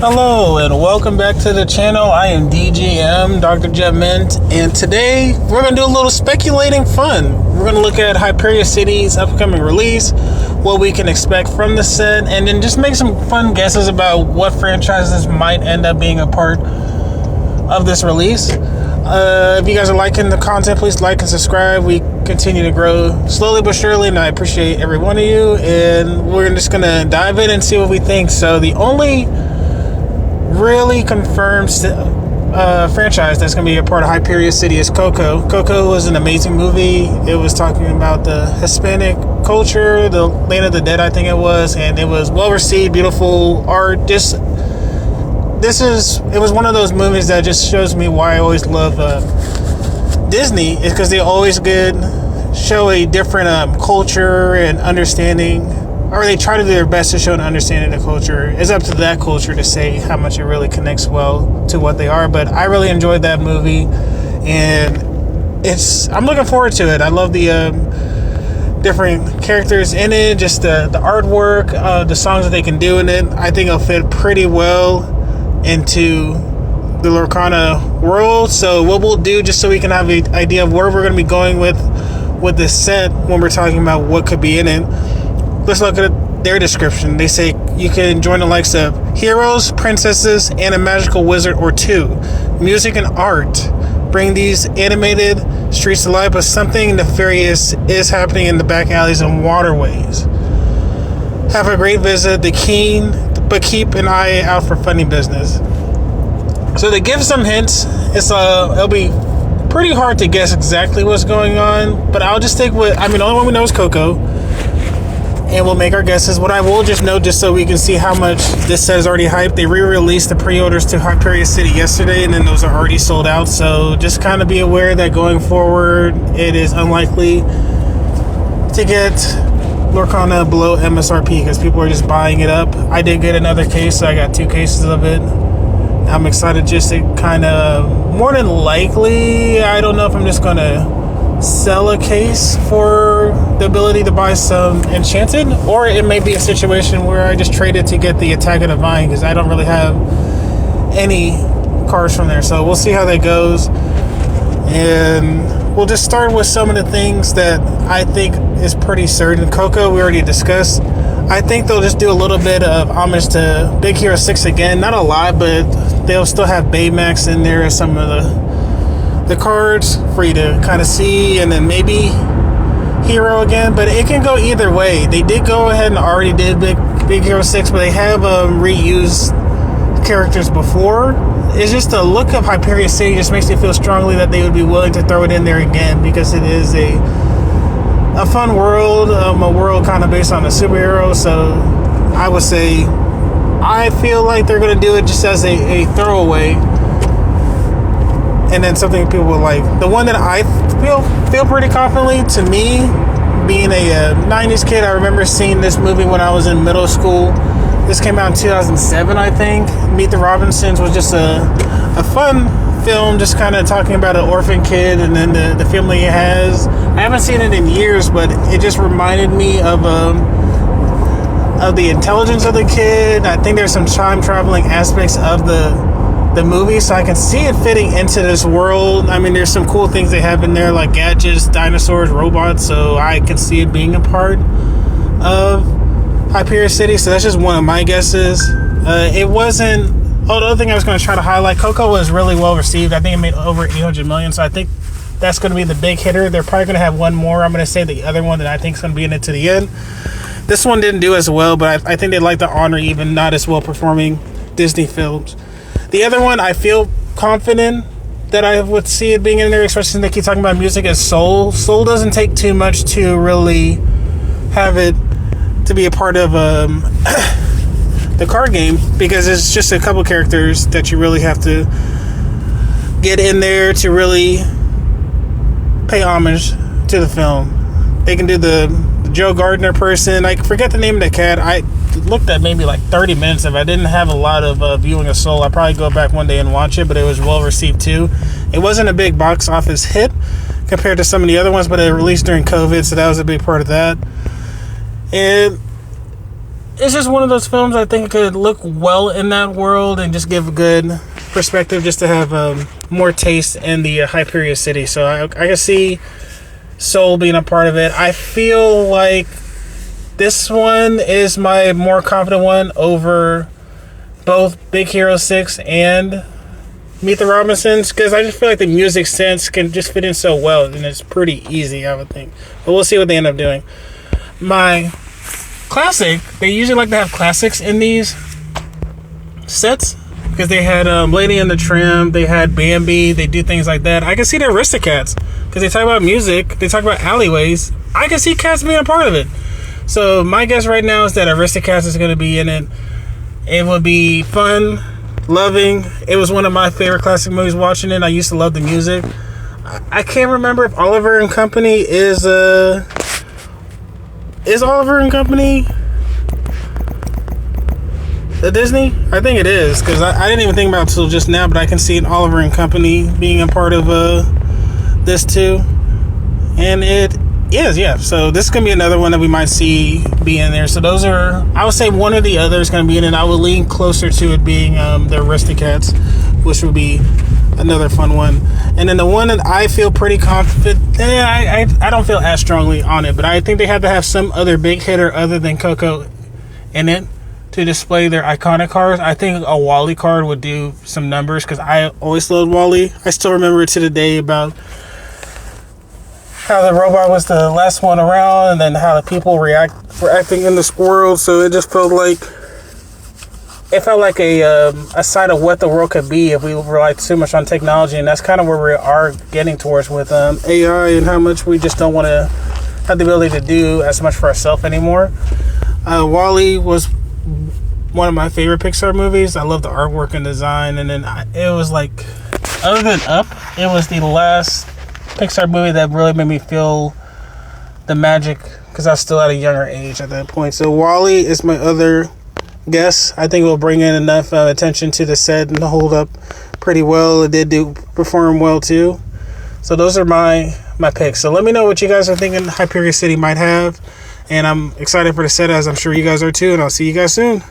Hello and welcome back to the channel. I am DGM, Dr. Jet Mint, and today we're going to do a little speculating fun. We're going to look at Hyperia City's upcoming release, what we can expect from the set, and then just make some fun guesses about what franchises might end up being a part of this release. If you guys are liking the content, please like and subscribe. We continue to grow slowly but surely, and I appreciate every one of you, and we're just going to dive in and see what we think. So the only really confirmed franchise that's going to be a part of Hyperia City is Coco. Coco was an amazing movie. It was talking about the Hispanic culture, the Land of the Dead, I think it was, and it was well received, beautiful art. It was one of those movies that just shows me why I always love Disney, is because they always show a different culture and understanding, or they try to do their best to show an understanding of the culture. It's up to that culture to say how much it really connects well to what they are. But I really enjoyed that movie, and I'm looking forward to it. I love the different characters in it, just the artwork, the songs that they can do in it. I think it'll fit pretty well into the Lorcana world. So what we'll do, just so we can have an idea of where we're going to be going with this set when we're talking about what could be in it, let's look at their description. They say you can join the likes of heroes, princesses, and a magical wizard or two. Music and art bring these animated streets to life, but something nefarious is happening in the back alleys and waterways. Have a great visit, but keep an eye out for funny business. So they give some hints. It'll be pretty hard to guess exactly what's going on, but I'll just stick with, the only one we know is Coco, and we'll make our guesses. What I will just note, just so we can see how much this set is already hyped, they re-released the pre-orders to Hyperia City yesterday, and then those are already sold out. So just kind of be aware that going forward, it is unlikely to get Lorcana below MSRP because people are just buying it up. I did get another case, so I got 2 cases of it. I'm excited just to kind of, more than likely, I don't know if I'm just going to sell a case for the ability to buy some enchanted, or it may be a situation where I just trade it to get the Attack of the Vine, because I don't really have any cards from there. So we'll see how that goes, and we'll just start with some of the things that I think is pretty certain. Coco, we already discussed. I think they'll just do a little bit of homage to Big Hero 6 again, not a lot, but they'll still have Baymax in there as some of the cards for you to kind of see, and then maybe Hero again, but it can go either way. They did go ahead and already did Big Hero 6, but they have reused characters before. It's just the look of Hyperia City just makes me feel strongly that they would be willing to throw it in there again, because it is a fun world, a world kind of based on a superhero. So I would say I feel like they're going to do it just as a throwaway, and then something people will like. The one that I feel pretty confidently, to me, being a 90s kid, I remember seeing this movie when I was in middle school. This came out in 2007, I think. Meet the Robinsons was just a fun film, just kind of talking about an orphan kid and then the family he has. I haven't seen it in years, but it just reminded me of the intelligence of the kid. I think there's some time traveling aspects of the movie, so I can see it fitting into this world. There's some cool things they have in there, like gadgets, dinosaurs, robots, so I can see it being a part of Hyperia City. So that's just one of my guesses. It wasn't... the other thing I was going to try to highlight, Coco was really well received. I think it made over 800 million, so I think that's going to be the big hitter. They're probably going to have one more. I'm going to say the other one that I think is going to be in it to the end. This one didn't do as well, but I think they'd like to honor even not as well performing Disney films. The other one, I feel confident that I would see it being in there, especially since they keep talking about music, is Soul. Soul doesn't take too much to really have it to be a part of the card game, because it's just a couple characters that you really have to get in there to really pay homage to the film. They can do the Joe Gardner person. I forget the name of the cat. I looked at maybe like 30 minutes of it. I didn't have a lot of viewing of Soul. I'll probably go back one day and watch it, but it was well received too. It wasn't a big box office hit compared to some of the other ones, but it released during COVID, so that was a big part of that. And it's just one of those films I think could look well in that world and just give a good perspective, just to have more taste in the Hyperia City. So I can see Soul being a part of it. I feel like this one is my more confident one over both Big Hero 6 and Meet the Robinsons, because I just feel like the music sense can just fit in so well, and it's pretty easy, I would think. But we'll see what they end up doing. My classic, they usually like to have classics in these sets, because they had Lady and the Tramp, they had Bambi, they do things like that. I can see the Aristocats, because they talk about music, they talk about alleyways. I can see Cats being a part of it. So my guess right now is that Aristocats is going to be in it. It would be fun, loving. It was one of my favorite classic movies watching it. I used to love the music. I can't remember if Oliver and Company is Oliver and Company a Disney? I think it is, because I didn't even think about it until just now, but I can see an Oliver and Company being a part of this too. And it is, yeah. So this is going to be another one that we might see be in there. So those are, I would say one or the other is going to be in it. I would lean closer to it being the Aristocats, which would be another fun one. And then the one that I feel pretty confident, I don't feel as strongly on it, but I think they have to have some other big hitter other than Coco in it to display their iconic cars. I think a Wall-E card would do some numbers, because I always loved Wall-E. I still remember it to the day about how the robot was the last one around, and then how the people were acting in this world. So it just felt like a sign of what the world could be if we relied too much on technology, and that's kind of where we are getting towards with AI, and how much we just don't want to have the ability to do as much for ourselves anymore. Wall-E was one of my favorite Pixar movies. I love the artwork and design, and then it was like, other than Up, it was the last Pixar movie that really made me feel the magic, because I was still at a younger age at that point. So Wall-E is my other guess. I think it will bring in enough attention to the set and hold up pretty well. It did perform well too. So those are my picks. So let me know what you guys are thinking Hyperia City might have, and I'm excited for the set, as I'm sure you guys are too, and I'll see you guys soon.